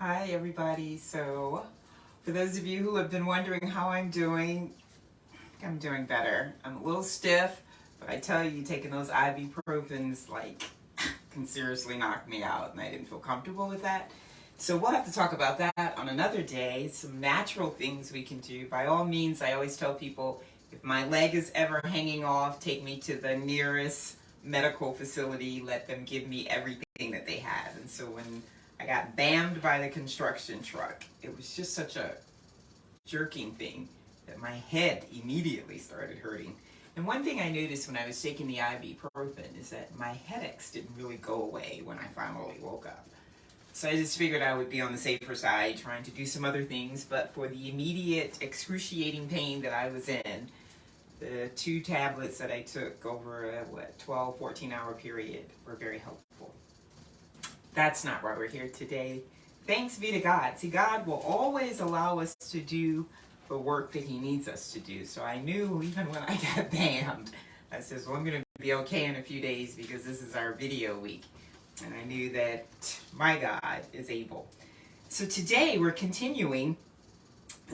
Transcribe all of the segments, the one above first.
Hi everybody. So for those of you who have been wondering how I'm doing better. I'm a little stiff, but I tell you, taking those ibuprofens can seriously knock me out, and I didn't feel comfortable with that. So we'll have to talk about that on another day. Some natural things we can do. By all means, I always tell people, if my leg is ever hanging off, take me to the nearest medical facility, let them give me everything that they have. And so when I got bammed by the construction truck, it was just such a jerking thing that my head immediately started hurting. And one thing I noticed when I was taking the ibuprofen is that my headaches didn't really go away when I finally woke up. So I just figured I would be on the safer side, trying to do some other things. But for the immediate excruciating pain that I was in, the 2 tablets that I took over a 12, 14-hour period were very helpful. That's not why we're here today. Thanks be to God. See, God will always allow us to do the work that He needs us to do. So I knew even when I got bammed, I said, well, I'm going to be okay in a few days because this is our video week. And I knew that my God is able. So today we're continuing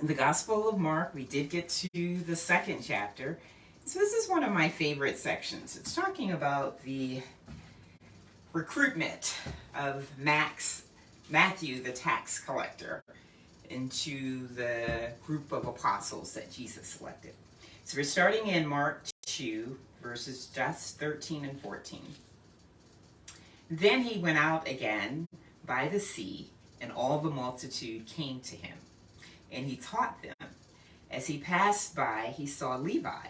the Gospel of Mark. We did get to the 2nd chapter. So this is one of my favorite sections. It's talking about the recruitment of Matthew, the tax collector, into the group of apostles that Jesus selected. So we're starting in Mark 2, verses just 13 and 14. Then he went out again by the sea, and all the multitude came to him, and he taught them. As he passed by, he saw Levi,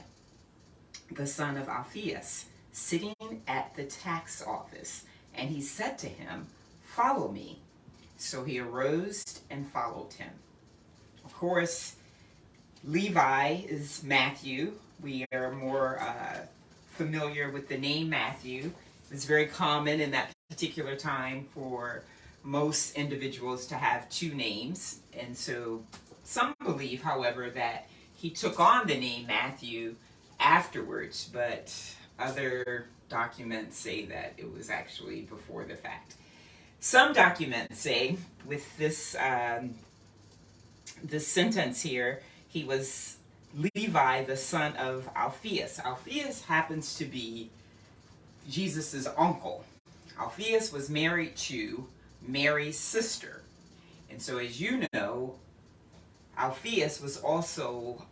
the son of Alphaeus, sitting at the tax office, and he said to him, "Follow me." So he arose and followed him. Of course, Levi is Matthew. We are more familiar with the name Matthew. It's very common in that particular time for most individuals to have 2 names. And so some believe, however, that he took on the name Matthew afterwards, but other documents say that it was actually before the fact. Some documents say, with this sentence here, he was Levi, the son of Alphaeus. Alphaeus happens to be Jesus' uncle. Alphaeus was married to Mary's sister. And so, as you know, Alphaeus was also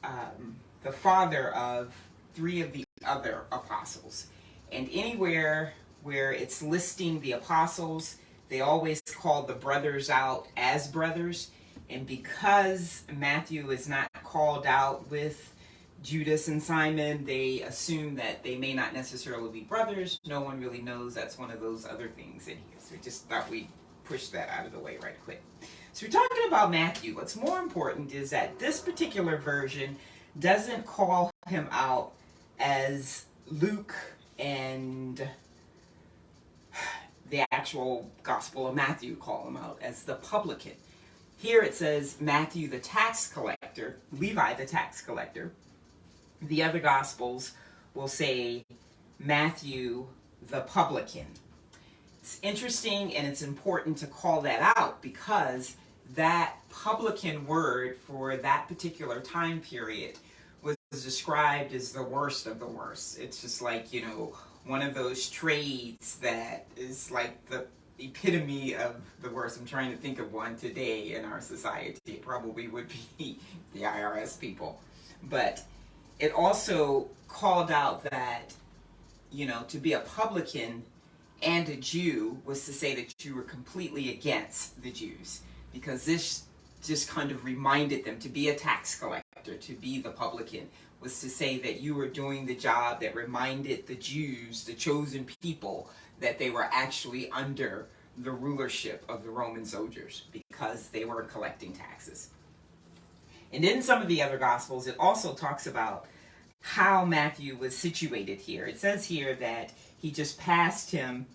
the father of 3 of the other apostles. And anywhere where it's listing the apostles, they always call the brothers out as brothers. And because Matthew is not called out with Judas and Simon, they assume that they may not necessarily be brothers. No one really knows. That's one of those other things in here. So we just thought we'd push that out of the way right quick. So we're talking about Matthew. What's more important is that this particular version doesn't call him out as Luke and the actual Gospel of Matthew call him out as the publican. Here it says Matthew the tax collector, Levi the tax collector. The other Gospels will say Matthew the publican. It's interesting and it's important to call that out because that publican word for that particular time period was described as the worst of the worst. It's just like, one of those trades that is like the epitome of the worst. I'm trying to think of one today in our society. It probably would be the IRS people. But it also called out that, to be a publican and a Jew was to say that you were completely against the Jews, because this just kind of reminded them to be a tax collector, to be the publican, was to say that you were doing the job that reminded the Jews, the chosen people, that they were actually under the rulership of the Roman soldiers because they were collecting taxes. And in some of the other Gospels, it also talks about how Matthew was situated here. It says here that he just passed him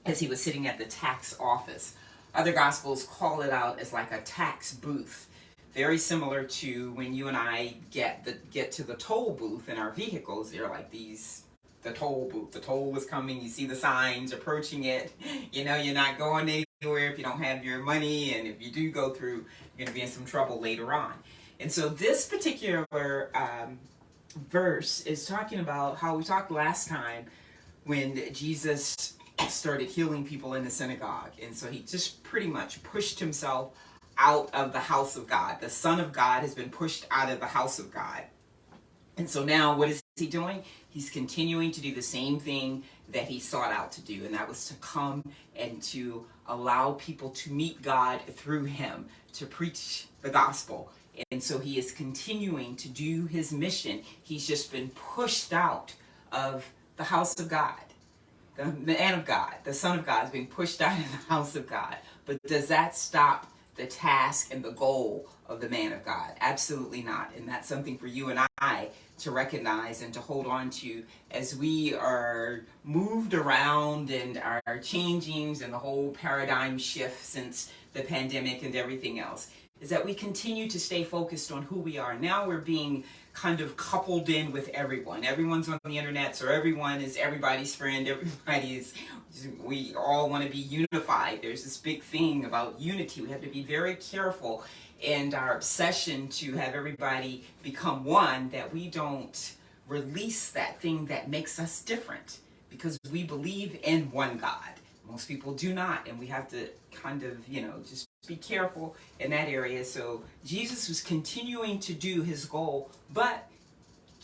as he was sitting at the tax office. Other Gospels call it out as like a tax booth. Very similar to when you and I get to the toll booth in our vehicles. They're like the toll booth. The toll is coming. You see the signs approaching it. You're not going anywhere if you don't have your money, and if you do go through, you're going to be in some trouble later on. And so this particular verse is talking about how we talked last time when Jesus started healing people in the synagogue. And so he just pretty much pushed himself out of the house of God. The Son of God has been pushed out of the house of God. And so now what is he doing? He's continuing to do the same thing that he sought out to do, and that was to come and to allow people to meet God through him, to preach the gospel. And so he is continuing to do his mission. He's just been pushed out of the house of God. The man of God, the Son of God, is being pushed out of the house of God. But does that stop the task and the goal of the man of God? Absolutely not. And that's something for you and I to recognize and to hold on to as we are moved around and are changing, and the whole paradigm shift since the pandemic and everything else, is that we continue to stay focused on who we are. Now we're being kind of coupled in with everyone. Everyone's on the internet, so everyone is everybody's friend. We all want to be unified. There's this big thing about unity. We have to be very careful in our obsession to have everybody become one, that we don't release that thing that makes us different, because we believe in one God. Most people do not, and we have to kind of, just be careful in that area. So Jesus was continuing to do his goal, but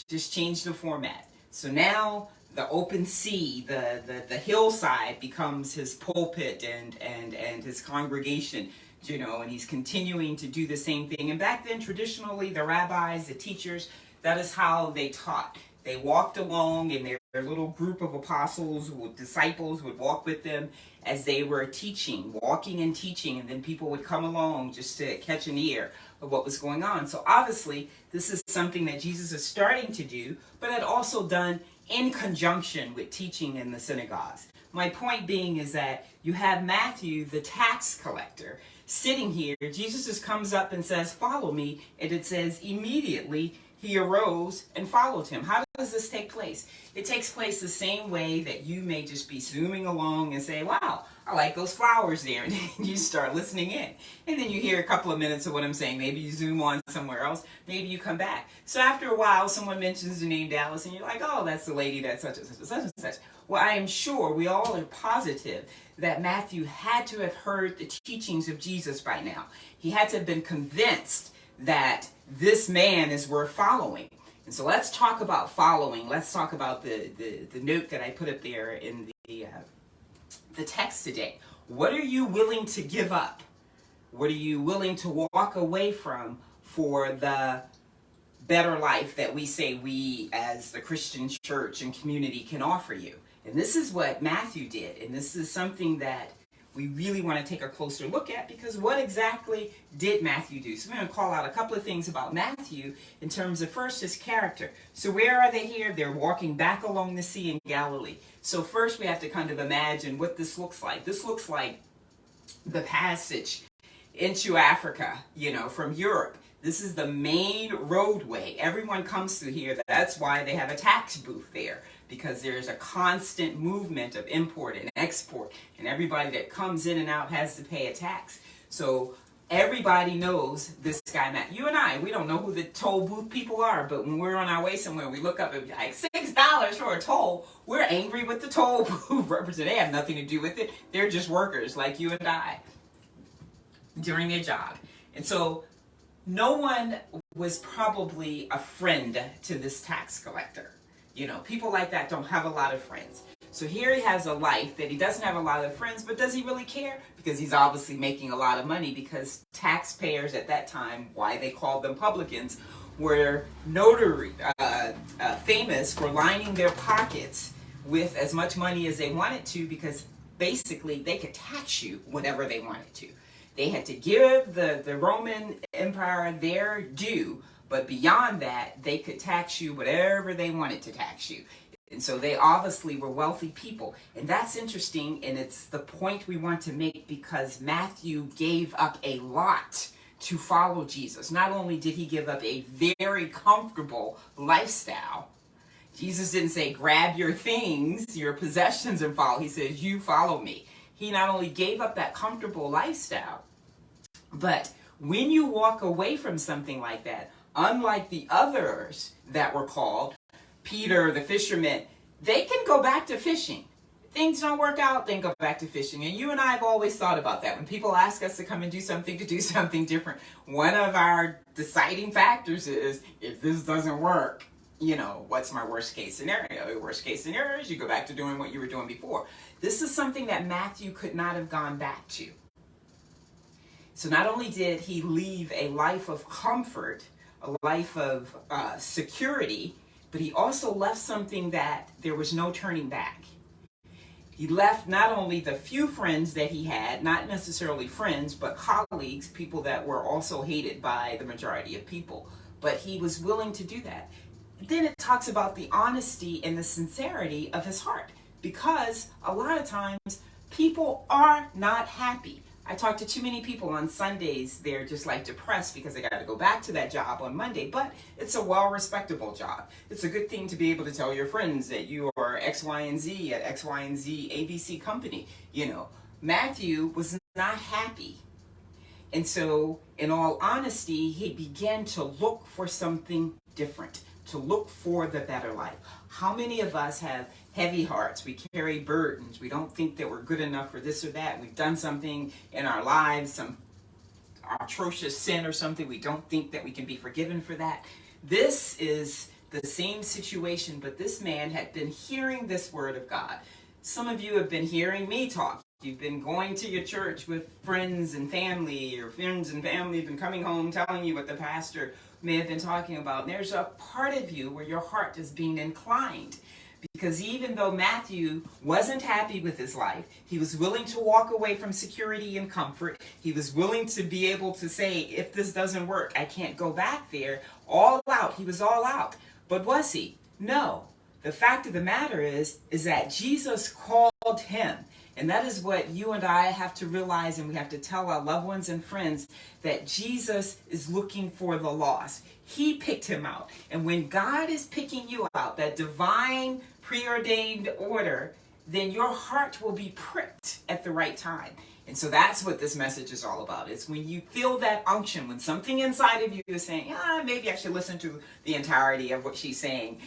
just changed the format. So now the open sea, the hillside becomes his pulpit and his congregation, and he's continuing to do the same thing. And back then, traditionally, the rabbis, the teachers, that is how they taught. They walked along, and their little group of apostles, disciples, would walk with them as they were teaching, walking and teaching, and then people would come along just to catch an ear of what was going on. So obviously, this is something that Jesus is starting to do, but had also done in conjunction with teaching in the synagogues. My point being is that you have Matthew, the tax collector, sitting here. Jesus just comes up and says, "Follow me," and it says immediately he arose and followed him. How does this take place? It takes place the same way that you may just be zooming along and say, "Wow, I like those flowers there." And you start listening in. And then you hear a couple of minutes of what I'm saying. Maybe you zoom on somewhere else. Maybe you come back. So after a while, someone mentions the name Dallas, and you're like, "Oh, that's the lady that's such and such and such and such." Well, I am sure, we all are positive, that Matthew had to have heard the teachings of Jesus by now. He had to have been convinced that this man is worth following. And so let's talk about following. Let's talk about the note that I put up there in the text today. What are you willing to give up? What are you willing to walk away from for the better life that we say we as the Christian church and community can offer you? And this is what Matthew did. And this is something that we really want to take a closer look at, because what exactly did Matthew do? So we're going to call out a couple of things about Matthew in terms of, first, his character. So where are they here? They're walking back along the sea in Galilee. So first we have to kind of imagine what this looks like. This looks like the passage into Africa, from Europe. This is the main roadway. Everyone comes through here. That's why they have a tax booth there, because there's a constant movement of import and export, and everybody that comes in and out has to pay a tax. So everybody knows this guy, Matt. You and I, we don't know who the toll booth people are, but when we're on our way somewhere, we look up and be like, $6 for a toll. We're angry with the toll booth representative. They have nothing to do with it. They're just workers like you and I during their job. And so no one was probably a friend to this tax collector. People like that don't have a lot of friends. So here he has a life that he doesn't have a lot of friends, but does he really care? Because he's obviously making a lot of money, because taxpayers at that time, why they called them publicans, were famous for lining their pockets with as much money as they wanted to, because basically they could tax you whatever they wanted to. They had to give the Roman Empire their due, but beyond that, they could tax you whatever they wanted to tax you. And so they obviously were wealthy people. And that's interesting, and it's the point we want to make, because Matthew gave up a lot to follow Jesus. Not only did he give up a very comfortable lifestyle, Jesus didn't say, grab your things, your possessions, and follow. He says, you follow me. He not only gave up that comfortable lifestyle, but when you walk away from something like that, unlike the others that were called, Peter, the fisherman, they can go back to fishing. Things don't work out, then go back to fishing. And you and I have always thought about that. When people ask us to come and do something different, one of our deciding factors is, if this doesn't work, what's my worst case scenario? The worst case scenario is you go back to doing what you were doing before. This is something that Matthew could not have gone back to. So not only did he leave a life of comfort, a life of security, but he also left something that there was no turning back. He left not only the few friends that he had, not necessarily friends, but colleagues, people that were also hated by the majority of people, but he was willing to do that. Then it talks about the honesty and the sincerity of his heart, because a lot of times people are not happy. I talk to too many people on Sundays. They're just like depressed because they got to go back to that job on Monday, but it's a well-respectable job. It's a good thing to be able to tell your friends that you are X, Y, and Z at X, Y, and Z ABC company. Matthew was not happy. And so, in all honesty, he began to look for something different, to look for the better life. How many of us have heavy hearts? We carry burdens. We don't think that we're good enough for this or that. We've done something in our lives, some atrocious sin or something. We don't think that we can be forgiven for that. This is the same situation, but this man had been hearing this word of God. Some of you have been hearing me talk. You've been going to your church with friends and family. Your friends and family have been coming home telling you what the pastor may have been talking about. And there's a part of you where your heart is being inclined. Because even though Matthew wasn't happy with his life, he was willing to walk away from security and comfort. He was willing to be able to say, if this doesn't work, I can't go back there. All out. He was all out. But was he? No. The fact of the matter is that Jesus called him. And that is what you and I have to realize, and we have to tell our loved ones and friends, that Jesus is looking for the lost. He picked him out. And when God is picking you out, that divine preordained order, then your heart will be pricked at the right time. And so that's what this message is all about. It's when you feel that unction, when something inside of you is saying, maybe I should listen to the entirety of what she's saying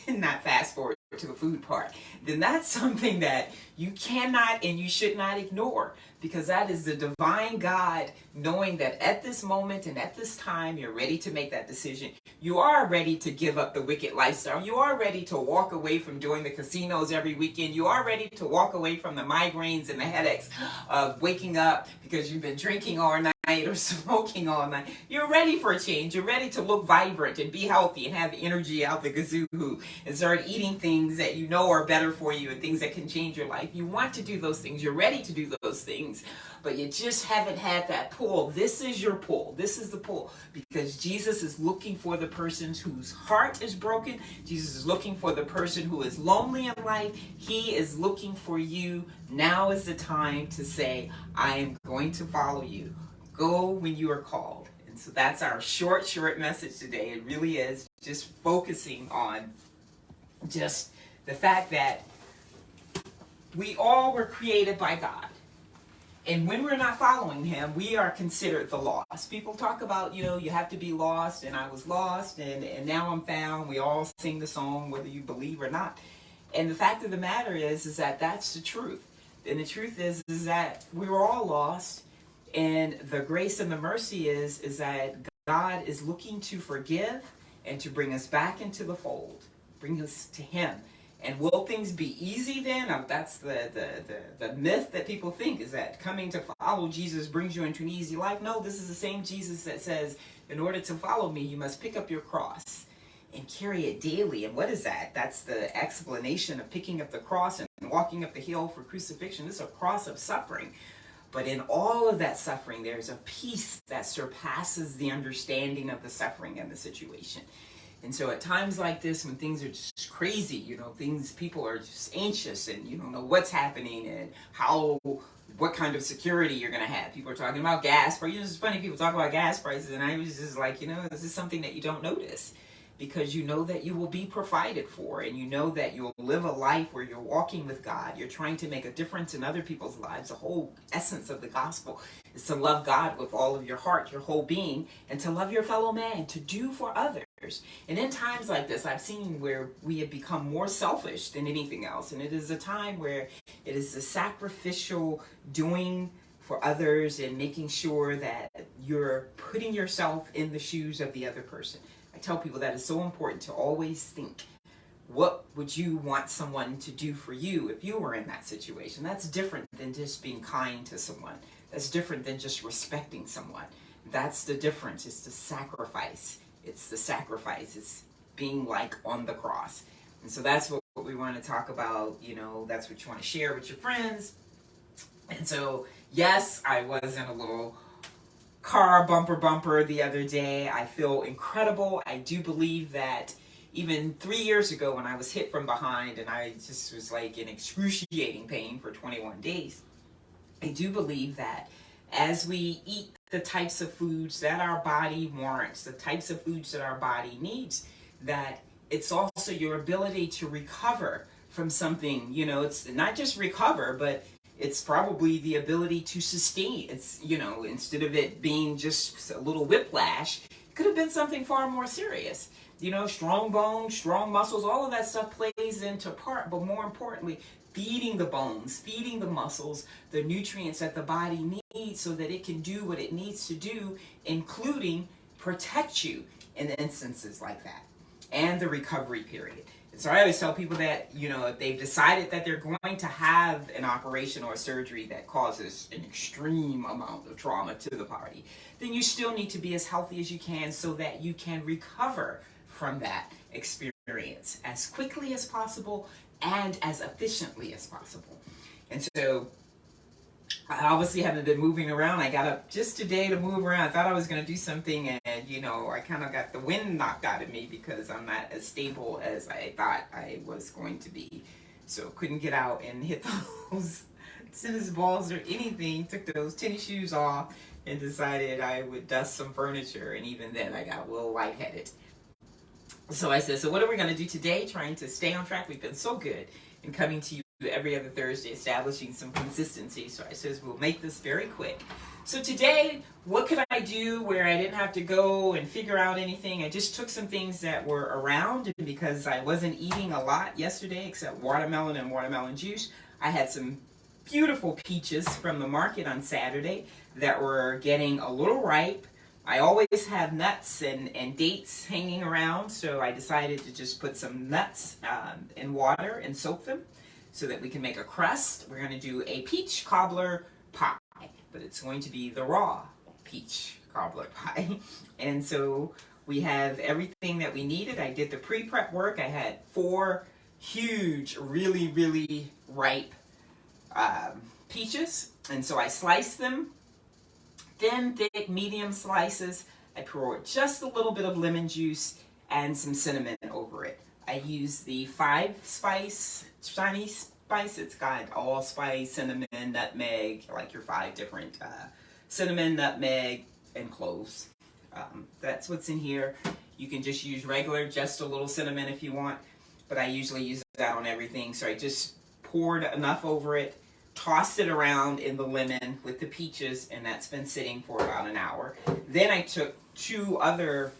and not fast forward to the food part, then that's something that you cannot and you should not ignore, because that is the divine God knowing that at this moment and at this time you're ready to make that decision. You are ready to give up the wicked lifestyle. You are ready to walk away from doing the casinos every weekend. You are ready to walk away from the migraines and the headaches of waking up because you've been drinking all night or smoking all night. You're ready for a change. You're ready to look vibrant and be healthy and have energy out the gazoo and start eating things that you know are better for you and things that can change your life. You want to do those things. You're ready to do those things, but you just haven't had that pull. This is your pull. This is the pull, because Jesus is looking for the person whose heart is broken. Jesus is looking for the person who is lonely in life. He is looking for you. Now is the time to say, I am going to follow you. Go when you are called. And so that's our short message today. It really is just focusing on just the fact that we all were created by God. And when we're not following him, we are considered the lost. People talk about, you have to be lost, and I was lost, and now I'm found. We all sing the song, whether you believe or not. And the fact of the matter is that that's the truth. And the truth is that we were all lost. And the grace and the mercy is that God is looking to forgive and to bring us back into the fold, bring us to him. And will things be easy then? That's the myth that people think, is that coming to follow Jesus brings you into an easy life. No, this is the same Jesus that says, in order to follow me, you must pick up your cross and carry it daily. And what is that? That's the explanation of picking up the cross and walking up the hill for crucifixion. This is a cross of suffering. But in all of that suffering, there's a peace that surpasses the understanding of the suffering and the situation. And so at times like this, when things are just crazy, people are just anxious and you don't know what's happening and what kind of security you're going to have. People are talking about gas prices. It's funny, people talk about gas prices, and I was just like, this is something that you don't notice, because you know that you will be provided for, and you know that you'll live a life where you're walking with God. You're trying to make a difference in other people's lives. The whole essence of the gospel is to love God with all of your heart, your whole being, and to love your fellow man, to do for others. And in times like this, I've seen where we have become more selfish than anything else. And it is a time where it is the sacrificial doing for others and making sure that you're putting yourself in the shoes of the other person. I tell people that it's so important to always think, what would you want someone to do for you if you were in that situation? That's different than just being kind to someone. That's different than just respecting someone. That's the difference. It's the sacrifice. It's the sacrifice. It's being like on the cross. And so that's what we want to talk about. You know, that's what you want to share with your friends. And so, yes, I was in a little car bumper the other day. I feel incredible. I do believe that even 3 years ago when I was hit from behind and I just was like in excruciating pain for 21 days, I do believe that as we eat the types of foods that our body warrants, the types of foods that our body needs, that it's also your ability to recover from something. You know, it's not just recover, but it's probably the ability to sustain. It's, you know, instead of it being just a little whiplash, it could have been something far more serious. You know, strong bones, strong muscles, all of that stuff plays into part, but more importantly, feeding the bones, feeding the muscles, the nutrients that the body needs so that it can do what it needs to do, including protect you in instances like that, and the recovery period. So I always tell people that, you know, if they've decided that they're going to have an operation or a surgery that causes an extreme amount of trauma to the body, then you still need to be as healthy as you can so that you can recover from that experience as quickly as possible and as efficiently as possible. And so I obviously haven't been moving around. I got up just today to move around. I thought I was going to do something, and you know, I kind of got the wind knocked out of me because I'm not as stable as I thought I was going to be. So couldn't get out and hit those tennis balls or anything. Took those tennis shoes off and decided I would dust some furniture, and even then I got a little lightheaded. So I said, so what are we going to do today? Trying to stay on track. We've been so good in coming to you every other Thursday, establishing some consistency. So I says, we'll make this very quick. So today, what could I do where I didn't have to go and figure out anything? I just took some things that were around, and because I wasn't eating a lot yesterday except watermelon and watermelon juice, I had some beautiful peaches from the market on Saturday that were getting a little ripe. I always have nuts and dates hanging around, so I decided to just put some nuts in water and soak them so that we can make a crust. We're going to do a peach cobbler pie, but it's going to be the raw peach cobbler pie. And so we have everything that we needed. I did the pre-prep work. I had 4 huge, really, really ripe peaches, and so I sliced them. Thin, thick, medium slices. I poured just a little bit of lemon juice and some cinnamon over it. I use the 5-spice Chinese spice. It's got allspice, cinnamon, nutmeg, like your 5 different cinnamon, nutmeg, and cloves. That's what's in here. You can just use regular, just a little cinnamon if you want, but I usually use that on everything. So I just poured enough over it, tossed it around in the lemon with the peaches, and that's been sitting for about an hour. Then I took 2 other,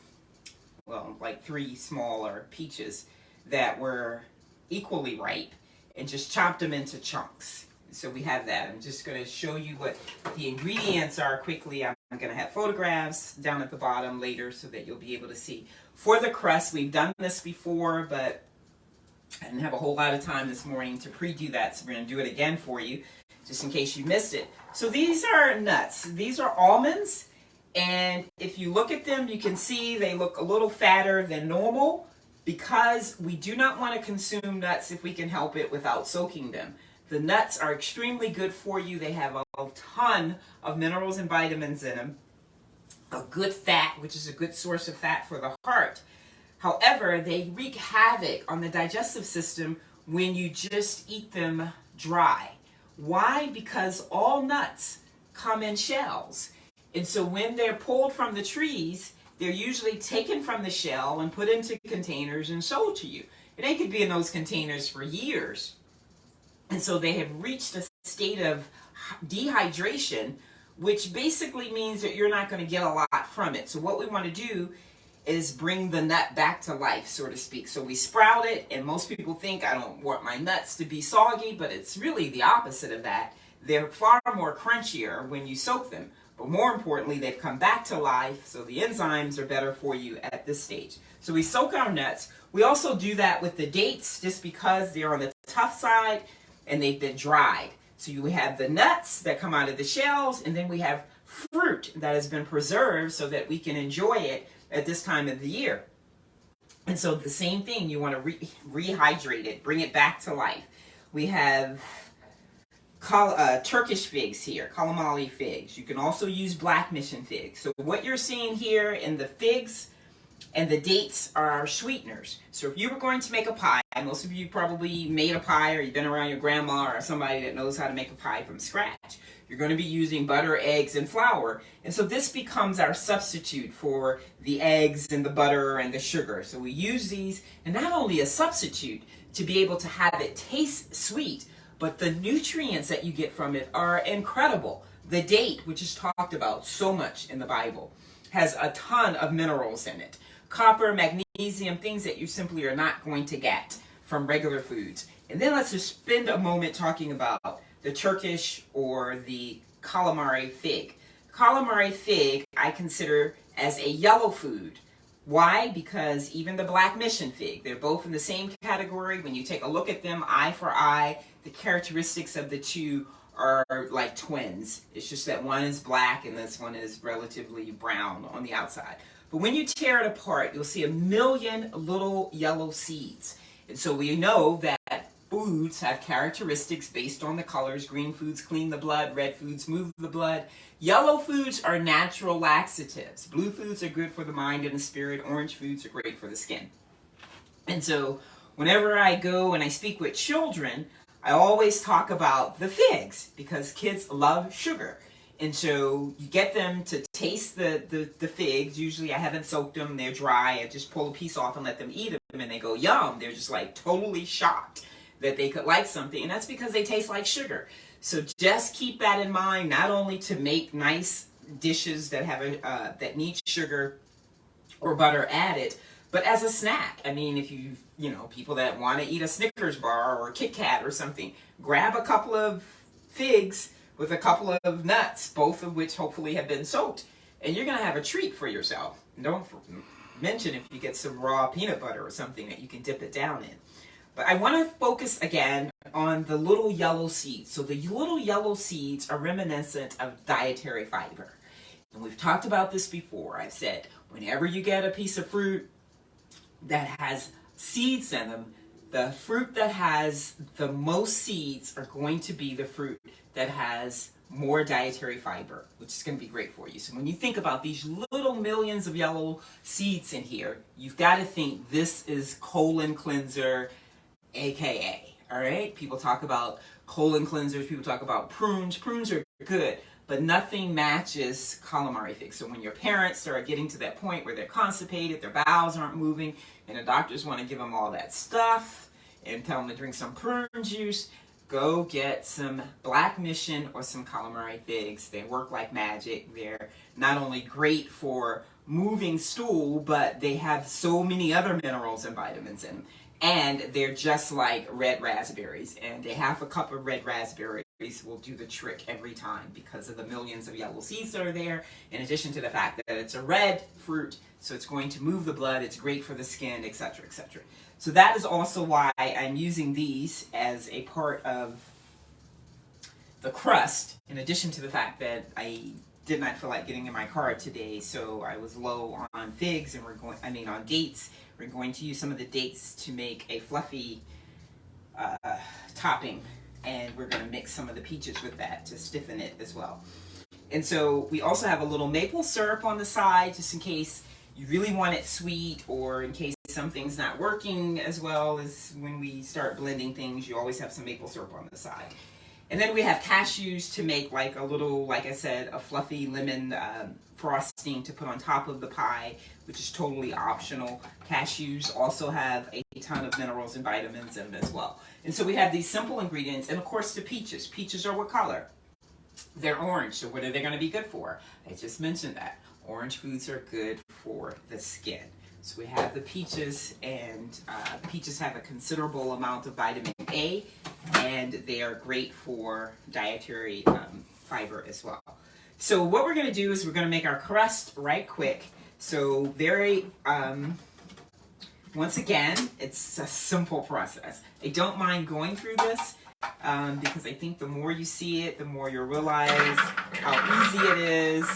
well, like 3 smaller peaches that were equally ripe and just chopped them into chunks. So we have that. I'm just going to show you what the ingredients are quickly. I'm going to have photographs down at the bottom later so that you'll be able to see. For the crust, we've done this before, but I didn't have a whole lot of time this morning to pre-do that, so we're going to do it again for you, just in case you missed it. So these are nuts. These are almonds, and if you look at them, you can see they look a little fatter than normal because we do not want to consume nuts if we can help it without soaking them. The nuts are extremely good for you. They have a ton of minerals and vitamins in them, a good fat, which is a good source of fat for the heart. However, they wreak havoc on the digestive system when you just eat them dry. Why? Because all nuts come in shells. And so when they're pulled from the trees, they're usually taken from the shell and put into containers and sold to you. And they could be in those containers for years. And so they have reached a state of dehydration, which basically means that you're not going to get a lot from it. So what we want to do is bring the nut back to life, so to speak. So we sprout it, and most people think I don't want my nuts to be soggy, but it's really the opposite of that. They're far more crunchier when you soak them. But more importantly, they've come back to life, so the enzymes are better for you at this stage. So we soak our nuts. We also do that with the dates just because they're on the tough side and they've been dried. So you have the nuts that come out of the shells, and then we have fruit that has been preserved so that we can enjoy it at this time of the year. And so the same thing, you want to rehydrate it, bring it back to life. We have Turkish figs here, kalamali figs. You can also use black mission figs. So what you're seeing here in the figs and the dates are sweeteners. So if you were going to make a pie, most of you probably made a pie, or you've been around your grandma or somebody that knows how to make a pie from scratch. You're going to be using butter, eggs, and flour. And so this becomes our substitute for the eggs and the butter and the sugar. So we use these, and not only a substitute to be able to have it taste sweet, but the nutrients that you get from it are incredible. The date, which is talked about so much in the Bible, has a ton of minerals in it. Copper, magnesium, things that you simply are not going to get from regular foods. And then let's just spend a moment talking about the Turkish or the calamari fig. Calamari fig I consider as a yellow food. Why? Because even the black mission fig, they're both in the same category. When you take a look at them eye for eye, the characteristics of the two are like twins. It's just that one is black and this one is relatively brown on the outside. But when you tear it apart, you'll see 1 million little yellow seeds. And so we know that foods have characteristics based on the colors. Green foods clean the blood, red foods move the blood. Yellow foods are natural laxatives. Blue foods are good for the mind and the spirit. Orange foods are great for the skin. And so whenever I go and I speak with children, I always talk about the figs because kids love sugar. And so you get them to taste the figs. Usually I haven't soaked them, they're dry. I just pull a piece off and let them eat them, and they go, yum. They're just like totally shocked that they could like something, and that's because they taste like sugar. So just keep that in mind, not only to make nice dishes that have that need sugar or butter added, but as a snack. I mean, if you people that want to eat a Snickers bar or a Kit Kat or something, grab a couple of figs with a couple of nuts, both of which hopefully have been soaked, and you're going to have a treat for yourself. Don't mention if you get some raw peanut butter or something that you can dip it down in. But I want to focus again on the little yellow seeds. So the little yellow seeds are reminiscent of dietary fiber. And we've talked about this before. I've said whenever you get a piece of fruit that has seeds in them, the fruit that has the most seeds are going to be the fruit that has more dietary fiber, which is going to be great for you. So when you think about these little millions of yellow seeds in here, you've got to think this is colon cleanser, AKA. All right? People talk about colon cleansers, people talk about prunes. Prunes are good, but nothing matches calamari figs. So when your parents are getting to that point where they're constipated, their bowels aren't moving, and the doctors want to give them all that stuff and tell them to drink some prune juice, go get some Black Mission or some calamari figs. They work like magic. They're not only great for moving stool, but they have so many other minerals and vitamins in them. And they're just like red raspberries. And a half a cup of red raspberries will do the trick every time because of the millions of yellow seeds that are there, in addition to the fact that it's a red fruit, so it's going to move the blood, it's great for the skin, etc., etc. So that is also why I'm using these as a part of the crust, in addition to the fact that I did not feel like getting in my car today, so I was low on figs, and on dates. We're going to use some of the dates to make a fluffy topping, and we're going to mix some of the peaches with that to stiffen it as well. And so we also have a little maple syrup on the side, just in case you really want it sweet, or in case something's not working as well as when we start blending things, you always have some maple syrup on the side. And then we have cashews to make like a little, like I said, a fluffy lemon frosting to put on top of the pie, which is totally optional. Cashews also have a ton of minerals and vitamins in them as well. And so we have these simple ingredients, and of course the peaches. Peaches are what color? They're orange, so what are they going to be good for? I just mentioned that. Orange foods are good for the skin. So we have the peaches, and peaches have a considerable amount of vitamin A, and they are great for dietary fiber as well. So what we're going to do is we're going to make our crust right quick. So very, once again, it's a simple process. I don't mind going through this because I think the more you see it, the more you'll realize how easy it is.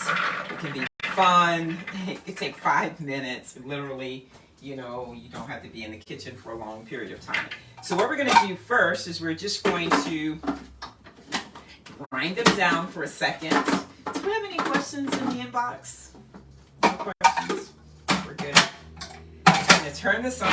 It can be fun. It can take 5 minutes. Literally, you know, you don't have to be in the kitchen for a long period of time. So what we're going to do first is we're just going to grind them down for a second. Do we have any questions in the inbox? No questions? We're good. I'm going to turn this on.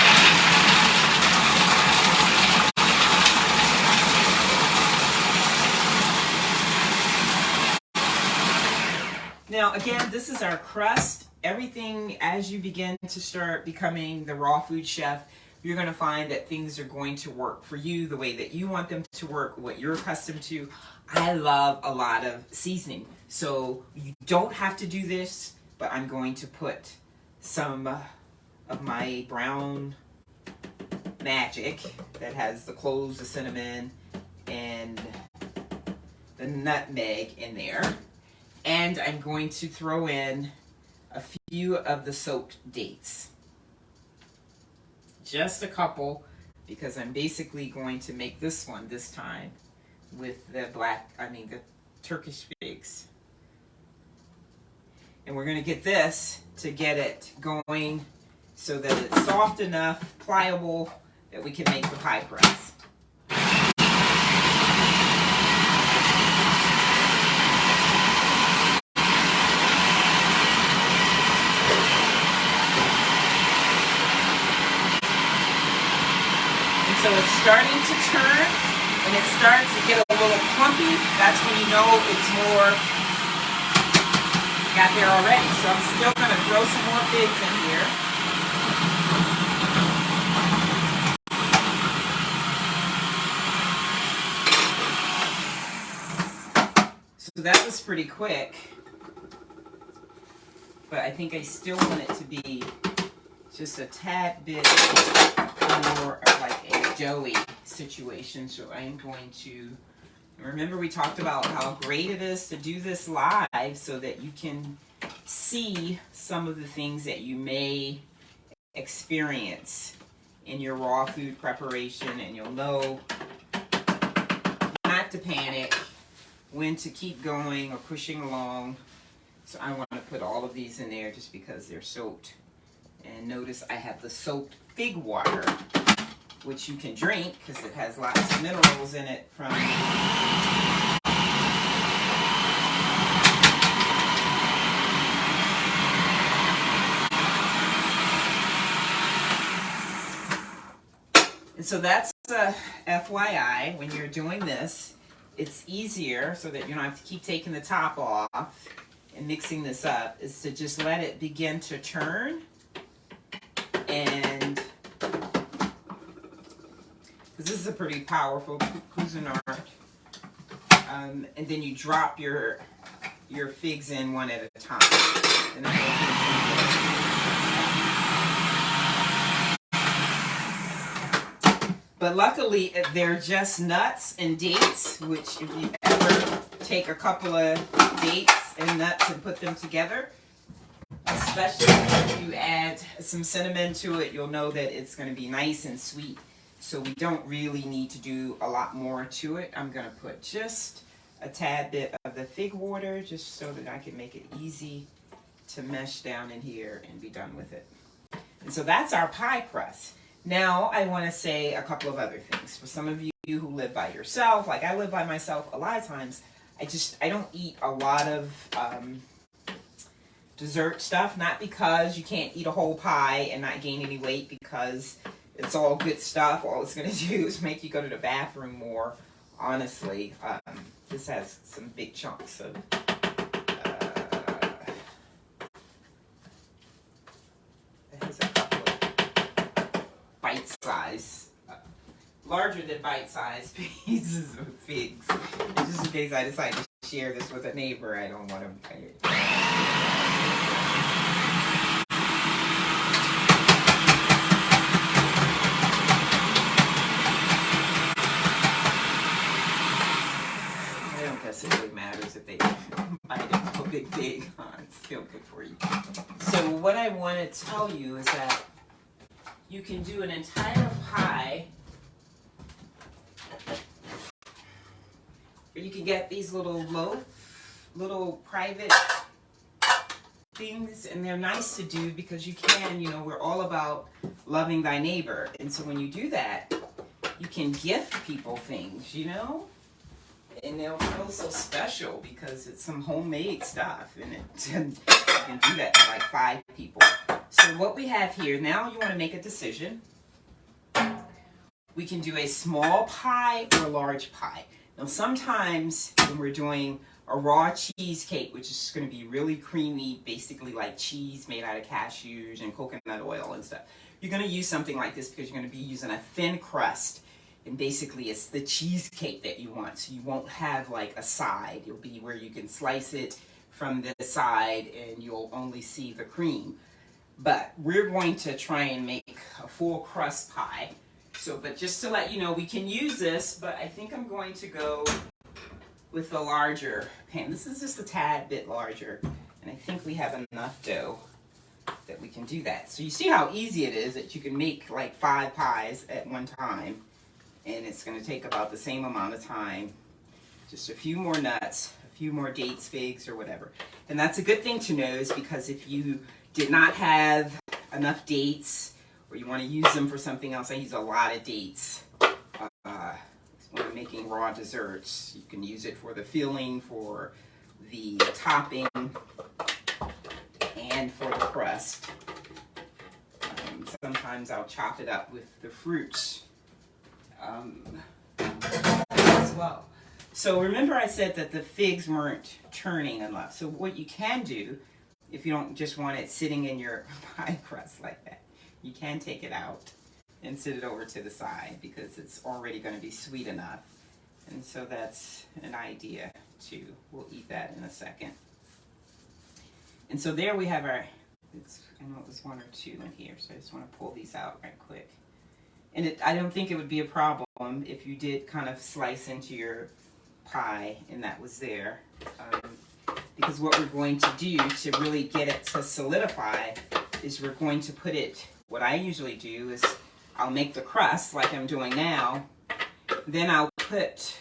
Now, again, this is our crust. Everything, as you begin to start becoming the raw food chef, you're going to find that things are going to work for you the way that you want them to work, what you're accustomed to. I love a lot of seasoning. So you don't have to do this, but I'm going to put some of my brown magic that has the cloves, the cinnamon, and the nutmeg in there. And I'm going to throw in a few of the soaked dates. Just a couple, because I'm basically going to make this one this time with the the Turkish figs. And we're going to get this to get it going so that it's soft enough, pliable, that we can make the pie crust. So it's starting to turn, and it starts to get a little clumpy. That's when you know it's more got there already. So I'm still going to throw some more figs in here. So that was pretty quick. But I think I still want it to be just a tad bit more of like a doughy situation. So I'm going to, remember we talked about how great it is to do this live so that you can see some of the things that you may experience in your raw food preparation, and you'll know not to panic, when to keep going or pushing along. So I want to put all of these in there just because they're soaked. And notice I have the soaked fig water, which you can drink because it has lots of minerals in it from and so that's a FYI. When you're doing this, it's easier, so that you don't have to keep taking the top off and mixing this up, is to just let it begin to turn. And because this is a pretty powerful Cuisinart, and then you drop your figs in one at a time. And but luckily, they're just nuts and dates, which if you ever take a couple of dates and nuts and put them together, especially if you add some cinnamon to it, you'll know that it's going to be nice and sweet. So we don't really need to do a lot more to it. I'm going to put just a tad bit of the fig water just so that I can make it easy to mesh down in here and be done with it. And so that's our pie crust. Now I want to say a couple of other things. For some of you who live by yourself, like I live by myself, a lot of times I don't eat a lot of dessert stuff, not because you can't eat a whole pie and not gain any weight, because it's all good stuff. All it's going to do is make you go to the bathroom more, honestly. this has some big chunks of it has a couple of bite-size, larger than bite-sized pieces of figs. And just in case I decide to share this with a neighbor, I don't want to. I don't guess it really matters if they bite into a big fig. It's still good for you. So what I want to tell you is that you can do an entire pie, or you can get these little little private things, and they're nice to do because you can, you know, we're all about loving thy neighbor. And so when you do that, you can gift people things, you know? And they'll feel so special because it's some homemade stuff, and you can do that to like 5 people. So what we have here, now you want to make a decision. We can do a small pie or a large pie. Now sometimes when we're doing a raw cheesecake, which is going to be really creamy, basically like cheese made out of cashews and coconut oil and stuff, you're going to use something like this because you're going to be using a thin crust. And basically it's the cheesecake that you want. So you won't have like a side. It'll be where you can slice it from the side and you'll only see the cream. But we're going to try and make a full crust pie. So, but just to let you know, we can use this, but I think I'm going to go with the larger pan. This is just a tad bit larger. And I think we have enough dough that we can do that. So you see how easy it is that you can make like 5 pies at one time. And it's going to take about the same amount of time. Just a few more nuts, a few more dates, figs, or whatever. And that's a good thing to know, is because if you did not have enough dates, or you want to use them for something else, I use a lot of dates. When I'm making raw desserts, you can use it for the filling, for the topping, and for the crust. Sometimes I'll chop it up with the fruits as well. So remember I said that the figs weren't turning enough. So what you can do, if you don't just want it sitting in your pie crust like that, you can take it out and sit it over to the side because it's already going to be sweet enough. And so that's an idea too. We'll eat that in a second. And so there we have our, I know it was 1 or 2 in here, so I just want to pull these out right quick. And I don't think it would be a problem if you did kind of slice into your pie and that was there. Because what we're going to do to really get it to solidify is we're going to put it, what I usually do is I'll make the crust like I'm doing now. Then I'll put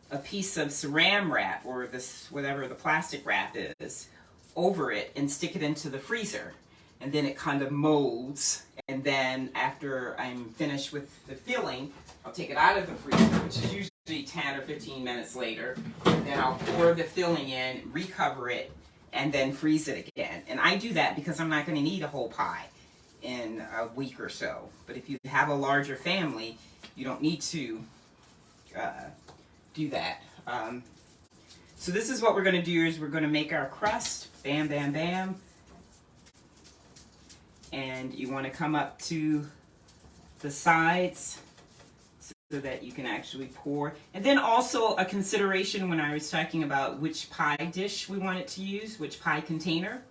a piece of saran wrap or this, whatever the plastic wrap is, over it and stick it into the freezer. And then it kind of molds. And then after I'm finished with the filling, I'll take it out of the freezer, which is usually 10 or 15 minutes later. Then I'll pour the filling in, recover it, and then freeze it again. And I do that because I'm not going to need a whole pie in a week or so. But if you have a larger family, you don't need to do that. So this is what we're going to do, is we're going to make our crust. Bam, bam, bam. And you want to come up to the sides so that you can actually pour. And then also a consideration when I was talking about which pie dish we wanted to use, which pie container,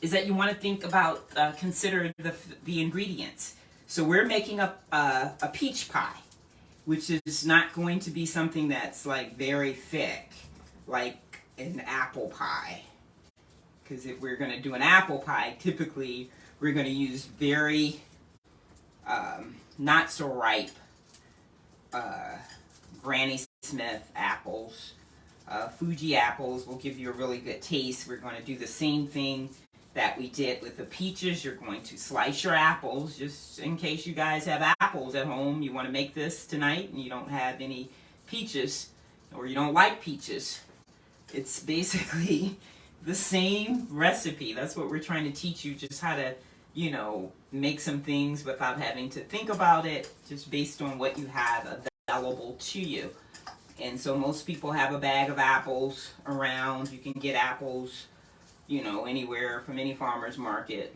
is that you want to think about, consider the ingredients. So we're making up a peach pie, which is not going to be something that's like very thick, like an apple pie. Because if we're going to do an apple pie, typically we're going to use very not so ripe Granny Smith apples. Fuji apples will give you a really good taste. We're going to do the same thing that we did with the peaches. You're going to slice your apples, just in case you guys have apples at home. You want to make this tonight and you don't have any peaches, or you don't like peaches. It's basically the same recipe. That's what we're trying to teach you, just how to, you know, make some things without having to think about it, just based on what you have available to you. And so most people have a bag of apples around. You can get apples, you know, anywhere from any farmer's market,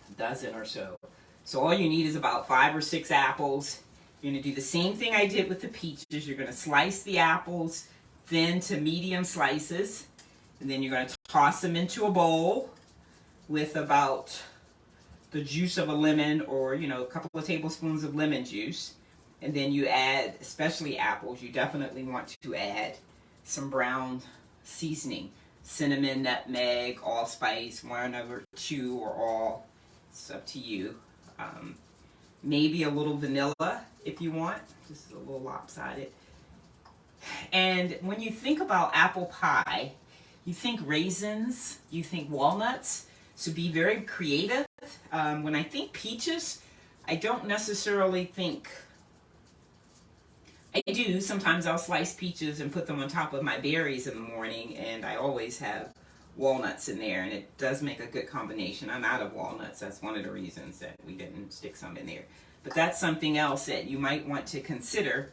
a dozen or so. So all you need is about 5 or 6 apples. You're going to do the same thing I did with the peaches. You're going to slice the apples thin to medium slices. And then you're going to toss them into a bowl with about the juice of a lemon, or, you know, a couple of tablespoons of lemon juice. And then you add, especially apples, you definitely want to add some brown seasoning. Cinnamon, nutmeg, allspice, 1 or 2 or all. It's up to you. Maybe a little vanilla if you want, just a little lopsided. And when you think about apple pie, you think raisins, you think walnuts, so be very creative. When I think peaches, I don't necessarily think, I do, sometimes I'll slice peaches and put them on top of my berries in the morning, and I always have walnuts in there, and it does make a good combination. I'm out of walnuts. That's one of the reasons that we didn't stick some in there. But that's something else that you might want to consider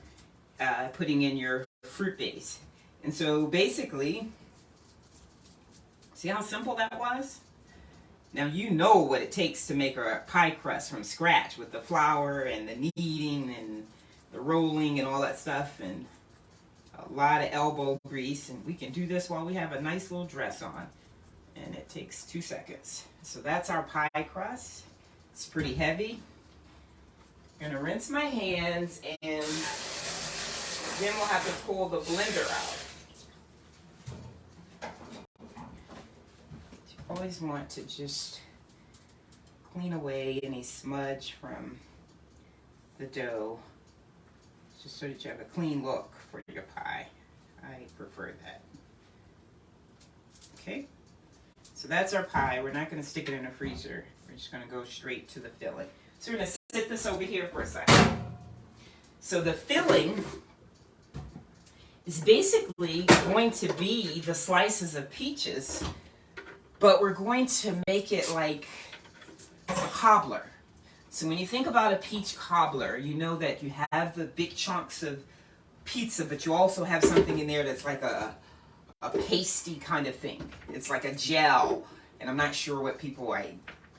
putting in your fruit base. And so basically, see how simple that was? Now you know what it takes to make a pie crust from scratch with the flour and the kneading and the rolling and all that stuff, and a lot of elbow grease. And we can do this while we have a nice little dress on, and it takes 2 seconds. So that's our pie crust. It's pretty heavy. I'm gonna rinse my hands, and then we'll have to pull the blender out. You always want to just clean away any smudge from the dough, just so that you have a clean look for your pie. I prefer that. Okay, so that's our pie. We're not going to stick it in a freezer. We're just going to go straight to the filling. So we're going to sit this over here for a second. So the filling is basically going to be the slices of peaches, but we're going to make it like a cobbler. So when you think about a peach cobbler, you know that you have the big chunks of pizza, but you also have something in there that's like a pasty kind of thing. It's like a gel, and I'm not sure what people, I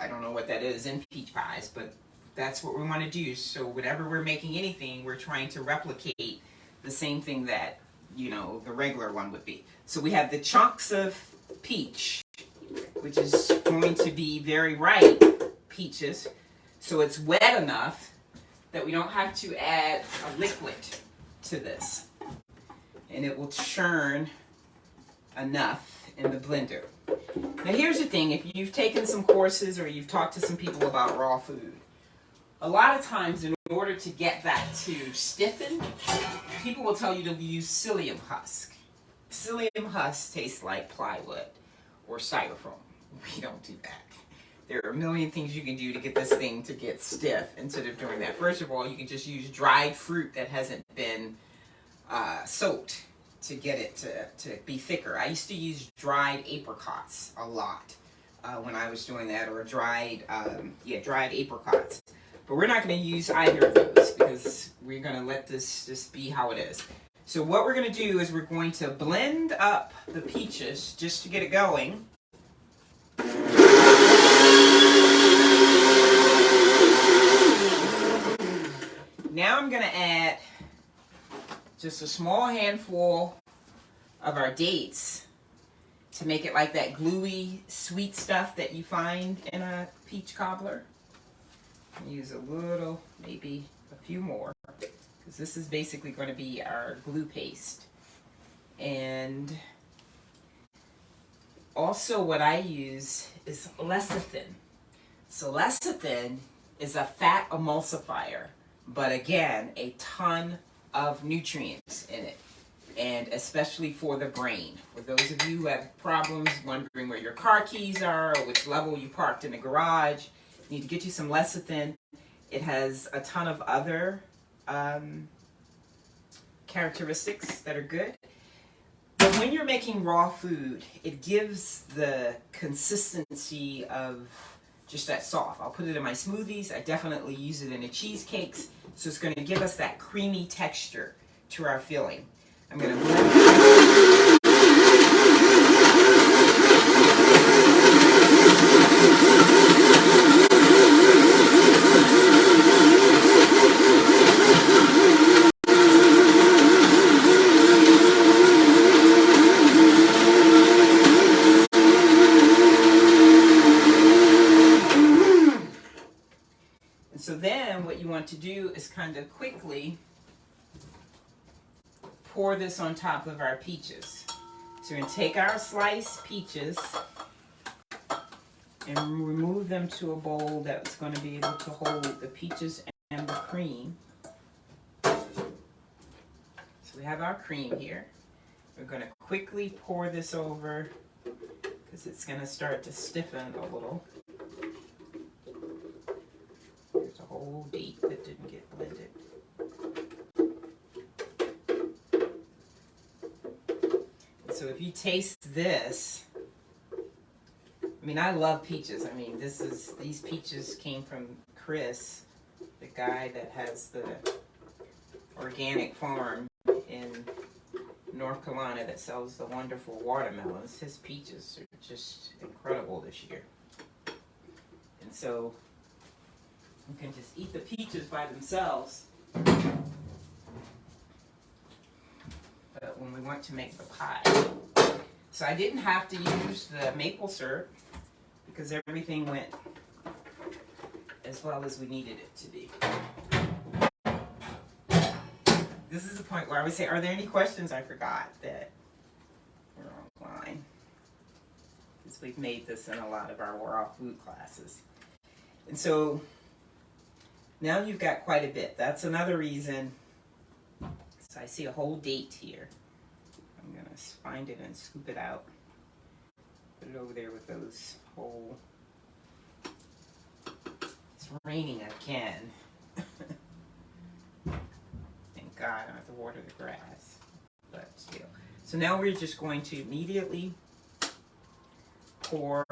don't know what that is in peach pies, but that's what we want to do. So whenever we're making anything, we're trying to replicate the same thing that, you know, the regular one would be. So we have the chunks of peach, which is going to be very ripe peaches. So it's wet enough that we don't have to add a liquid to this. And it will churn enough in the blender. Now here's the thing, if you've taken some courses or you've talked to some people about raw food, a lot of times in order to get that to stiffen, people will tell you to use psyllium husk. Psyllium husk tastes like plywood or styrofoam. We don't do that. There are a million things you can do to get this thing to get stiff instead of doing that. First of all, you can just use dried fruit that hasn't been soaked to get it to be thicker. I used to use dried apricots a lot when I was doing that, or dried apricots. But we're not going to use either of those because we're going to let this just be how it is. So what we're going to do is we're going to blend up the peaches just to get it going. Now I'm going to add just a small handful of our dates to make it like that gluey sweet stuff that you find in a peach cobbler. Use a little, maybe a few more, because this is basically going to be our glue paste. And also what I use is lecithin. So lecithin is a fat emulsifier, but again, a ton of nutrients in it, and especially for the brain. For those of you who have problems wondering where your car keys are or which level you parked in the garage, you need to get you some lecithin. It has a ton of other characteristics that are good. But when you're making raw food, it gives the consistency of just that soft. I'll put it in my smoothies. I definitely use it in the cheesecakes. So it's going to give us that creamy texture to our filling. I'm going to blend. So then what you want to do is kind of quickly pour this on top of our peaches. So we're going to take our sliced peaches and remove them to a bowl that's going to be able to hold the peaches and the cream. So we have our cream here. We're going to quickly pour this over because it's going to start to stiffen a little. There's a whole date that didn't get blended. So if you taste this, I mean, I love peaches. I mean, these peaches came from Chris, the guy that has the organic farm in North Carolina that sells the wonderful watermelons. His peaches are just incredible this year. And so you can just eat the peaches by themselves. But when we want to make the pie. So I didn't have to use the maple syrup because everything went as well as we needed it to be. This is the point where I would say, are there any questions I forgot that were online? Because we've made this in a lot of our raw food classes. And so now you've got quite a bit. That's another reason. So I see a whole date here. I'm going to find it and scoop it out. Put it over there with those whole... It's raining again. Thank God I don't have to water the grass. But still. So now we're just going to immediately pour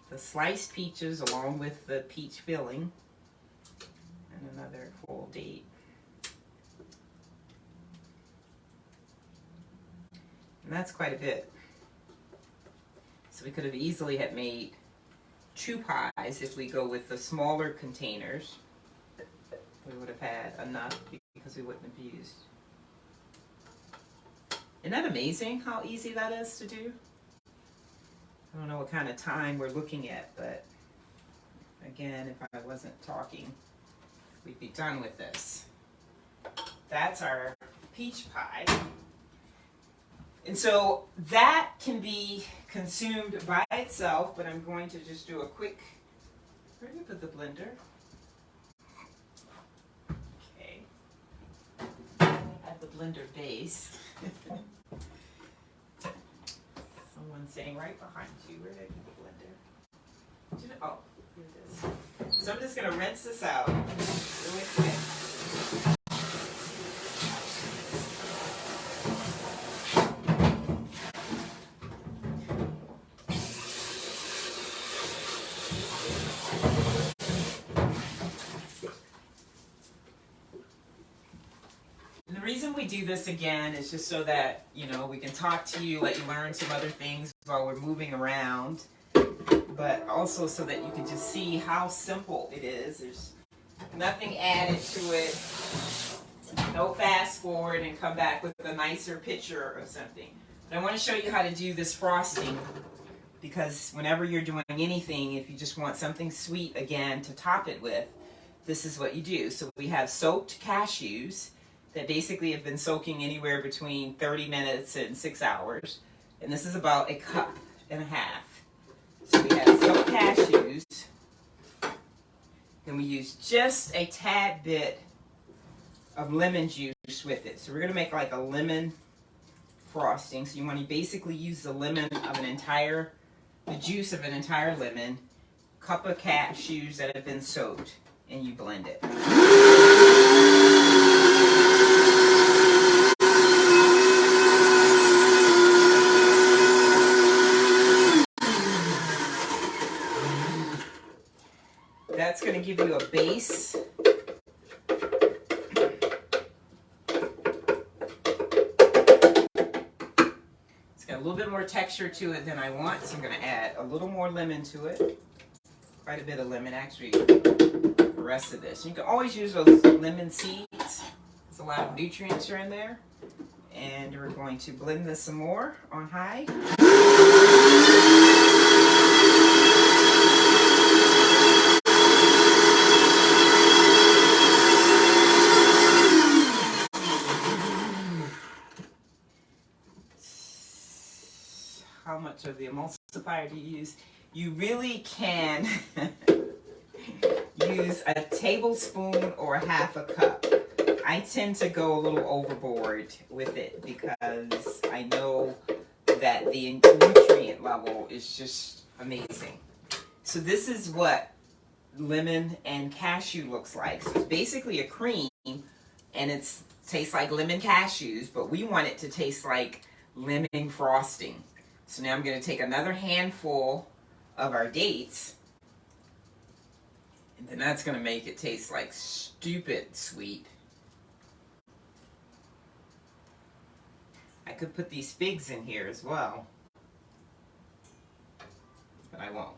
the sliced peaches along with the peach filling and another full date. And that's quite a bit. So we could have easily have made 2 pies if we go with the smaller containers. We would have had enough because we wouldn't have used. Isn't that amazing how easy that is to do? I don't know what kind of time we're looking at, but again, if I wasn't talking, we'd be done with this. That's our peach pie. And so that can be consumed by itself, but I'm going to just do a quick, where did I put the blender? Okay. At the blender base. Someone's sitting right behind you. Where did I put the blender? Oh, here it is. So I'm just going to rinse this out really quick. The reason we do this again is just so that, you know, we can talk to you, let you learn some other things while we're moving around, but also so that you can just see how simple it is. There's nothing added to it, no fast forward and come back with a nicer picture of something. But I want to show you how to do this frosting, because whenever you're doing anything, if you just want something sweet again to top it with, this is what you do. So we have soaked cashews that basically have been soaking anywhere between 30 minutes and 6 hours. And this is about 1.5 cups. So we have soaked cashews. Then we use just a tad bit of lemon juice with it. So we're gonna make like a lemon frosting. So you want to basically use the lemon of the juice of an entire lemon, cup of cashews that have been soaked, and you blend it. That's going to give you a base. got a little bit more texture to it than I want, so I'm going to add a little more lemon to it. Quite a bit of lemon, actually, the rest of this. You can always use those lemon seeds. There's a lot of nutrients are in there. And we're going to blend this some more on high. How much of the emulsifier do you use? You really can use a tablespoon or half a cup. I tend to go a little overboard with it because I know that the nutrient level is just amazing. So this is what lemon and cashew looks like. So it's basically a cream, and it tastes like lemon cashews, but we want it to taste like lemon frosting. So now I'm going to take another handful of our dates, and then that's going to make it taste like stupid sweet. I could put these figs in here as well, but I won't.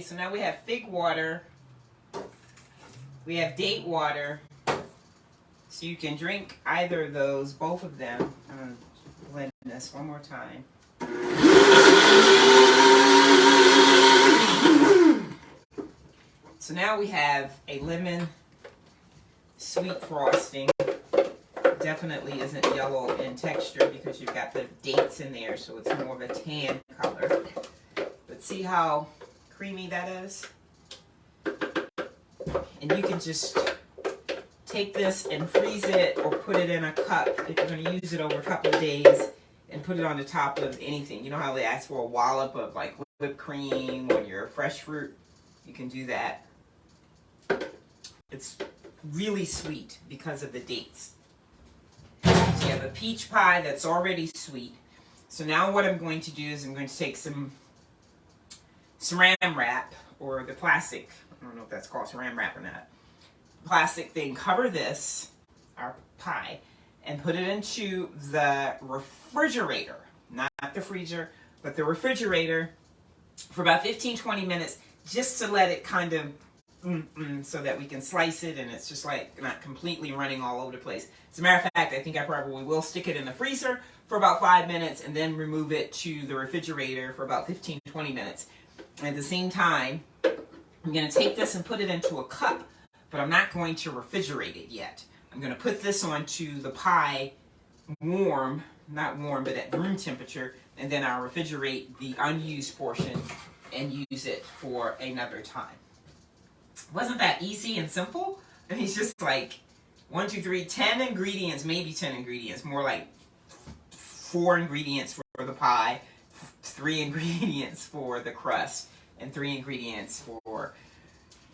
So now we have fig water, we have date water, so you can drink either of those, both of them. I'm going to blend this one more time. So now we have a lemon sweet frosting. Definitely isn't yellow in texture because you've got the dates in there, so it's more of a tan color. But see how creamy that is? And you can just take this and freeze it or put it in a cup if you're going to use it over a couple of days, and put it on the top of anything. You know how they ask for a wallop of like whipped cream on your fresh fruit? You can do that. It's really sweet because of the dates. So you have a peach pie that's already sweet. So now what I'm going to do is I'm going to take some saran wrap, or the plastic, I don't know if that's called saran wrap or not, plastic thing, cover this, our pie, and put it into the refrigerator, not the freezer, but the refrigerator, for about 15-20 minutes, just to let it kind of so that we can slice it and it's just like not completely running all over the place. As a matter of fact, I think I probably will stick it in the freezer for about 5 minutes and then remove it to the refrigerator for about 15-20 minutes. At the same time, I'm going to take this and put it into a cup, but I'm not going to refrigerate it yet. I'm going to put this onto the pie warm, not warm, but at room temperature, and then I'll refrigerate the unused portion and use it for another time. Wasn't that easy and simple? I mean, it's just like 1, 2, 3, 10 ingredients, maybe 10 ingredients, more like 4 ingredients for the pie, 3 ingredients for the crust, and 3 ingredients for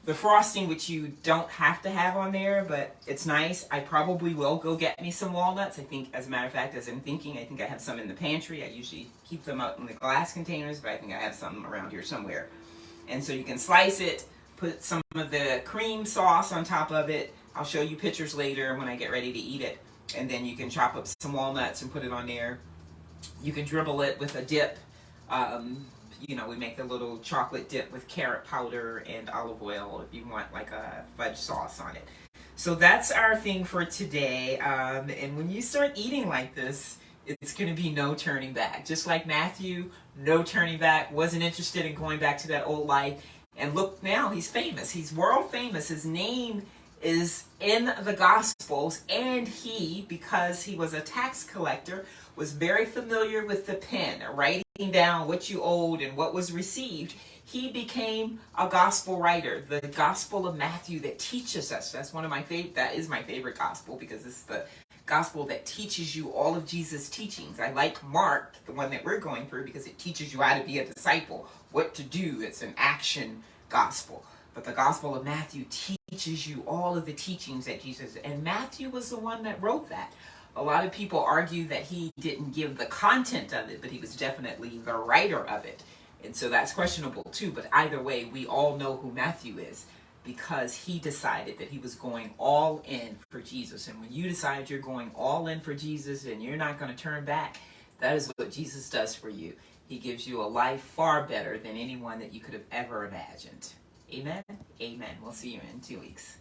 the frosting, which you don't have to have on there, but it's nice. I probably will go get me some walnuts. I think, as a matter of fact, as I'm thinking, I think I have some in the pantry. I usually keep them out in the glass containers, but I think I have some around here somewhere. And so you can slice it, put some of the cream sauce on top of it. I'll show you pictures later when I get ready to eat it. And then you can chop up some walnuts and put it on there. You can dribble it with a dip. You know, we make the little chocolate dip with carrot powder and olive oil if you want like a fudge sauce on it. So that's our thing for today. And when you start eating like this, it's going to be no turning back. Just like Matthew, no turning back, wasn't interested in going back to that old life. And look now, he's famous. He's world famous. His name is in the Gospels, and he, because he was a tax collector, was very familiar with the pen, writing down what you owed and what was received. he became a gospel writer, the Gospel of Matthew that teaches us. That's one of my favorite, that is my favorite gospel, because it's the gospel that teaches you all of Jesus' teachings. I like Mark, the one that we're going through, because it teaches you how to be a disciple, what to do. It's an action gospel. But the Gospel of Matthew teaches you all of the teachings that Jesus, and Matthew was the one that wrote that. A lot of people argue that he didn't give the content of it, but he was definitely the writer of it. And so that's questionable too. But either way, we all know who Matthew is, because he decided that he was going all in for Jesus. And when you decide you're going all in for Jesus and you're not going to turn back, that is what Jesus does for you. He gives you a life far better than anyone that you could have ever imagined. Amen? Amen. We'll see you in 2 weeks.